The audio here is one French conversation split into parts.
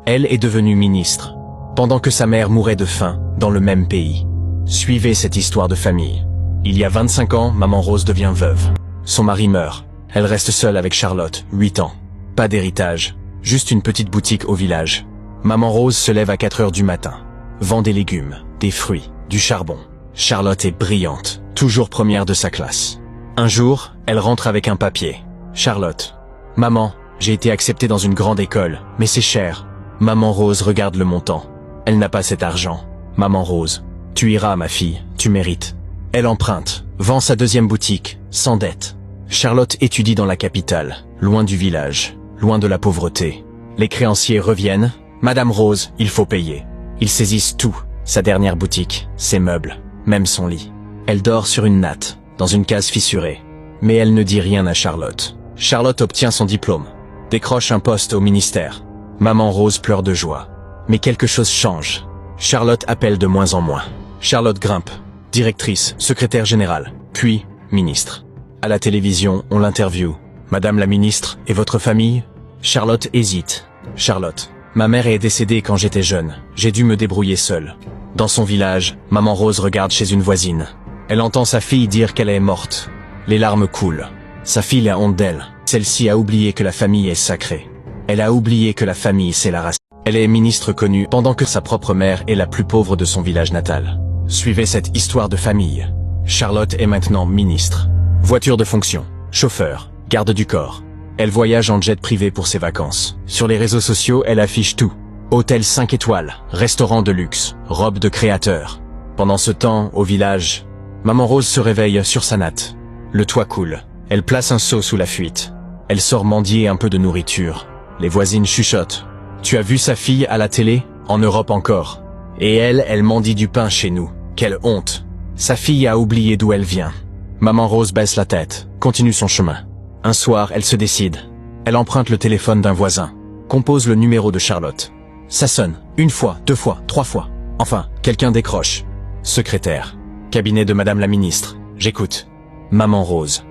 Elle est devenue ministre, pendant que sa mère mourait de faim dans le même pays. Suivez cette histoire de famille. Il y a 25 ans, maman Rose devient veuve. Son mari meurt. Elle reste seule avec Charlotte, 8 ans. Pas d'héritage, juste une petite boutique au village. Maman Rose se lève à 4 heures du matin. Vend des légumes, des fruits, du charbon. Charlotte est brillante, toujours première de sa classe. Un jour, elle rentre avec un papier. Charlotte. Maman, j'ai été acceptée dans une grande école, mais c'est cher. Maman Rose regarde le montant. Elle n'a pas cet argent. Maman Rose. Tu iras, ma fille, tu mérites. Elle emprunte, vend sa deuxième boutique, sans dette. Charlotte étudie dans la capitale, loin du village, loin de la pauvreté. Les créanciers reviennent. Madame Rose, il faut payer. Ils saisissent tout, sa dernière boutique, ses meubles, même son lit. Elle dort sur une natte, dans une case fissurée. Mais elle ne dit rien à Charlotte. Charlotte obtient son diplôme, décroche un poste au ministère. Maman Rose pleure de joie. Mais quelque chose change. Charlotte appelle de moins en moins. Charlotte grimpe, directrice, secrétaire générale, puis ministre. À la télévision, on l'interviewe. Madame la ministre, et votre famille? Charlotte hésite. Charlotte. Ma mère est décédée quand j'étais jeune. J'ai dû me débrouiller seule. Dans son village, maman Rose regarde chez une voisine. Elle entend sa fille dire qu'elle est morte. Les larmes coulent. Sa fille a honte d'elle. Celle-ci a oublié que la famille est sacrée. Elle a oublié que la famille, c'est la race. Elle est ministre connue pendant que sa propre mère est la plus pauvre de son village natal. Suivez cette histoire de famille. Charlotte est maintenant ministre. Voiture de fonction, chauffeur, garde du corps. Elle voyage en jet privé pour ses vacances. Sur les réseaux sociaux, elle affiche tout. Hôtel 5 étoiles, restaurant de luxe, robe de créateur. Pendant ce temps, au village, maman Rose se réveille sur sa natte. Le toit coule. Elle place un seau sous la fuite. Elle sort mendier un peu de nourriture. Les voisines chuchotent. Tu as vu sa fille à la télé? En Europe encore. Et elle mendie du pain chez nous. Quelle honte. Sa fille a oublié d'où elle vient. Maman Rose baisse la tête, continue son chemin. Un soir, elle se décide. Elle emprunte le téléphone d'un voisin. Compose le numéro de Charlotte. Ça sonne. 1 fois, 2 fois, 3 fois. Enfin, quelqu'un décroche. Secrétaire. Cabinet de Madame la Ministre. J'écoute. Maman Rose.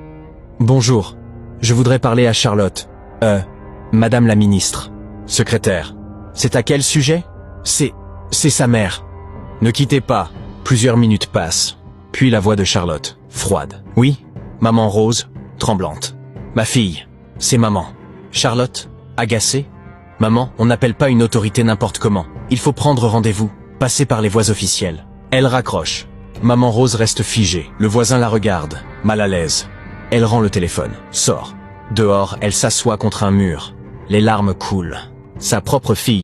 Bonjour. Je voudrais parler à Charlotte. Madame la Ministre. Secrétaire. C'est à quel sujet? C'est sa mère. Ne quittez pas. Plusieurs minutes passent. Puis la voix de Charlotte, froide. Oui, maman Rose, tremblante. Ma fille, c'est maman. Charlotte, agacée. Maman, on n'appelle pas une autorité n'importe comment. Il faut prendre rendez-vous, passer par les voies officielles. Elle raccroche. Maman Rose reste figée. Le voisin la regarde, mal à l'aise. Elle rend le téléphone, sort. Dehors, elle s'assoit contre un mur. Les larmes coulent. Sa propre fille.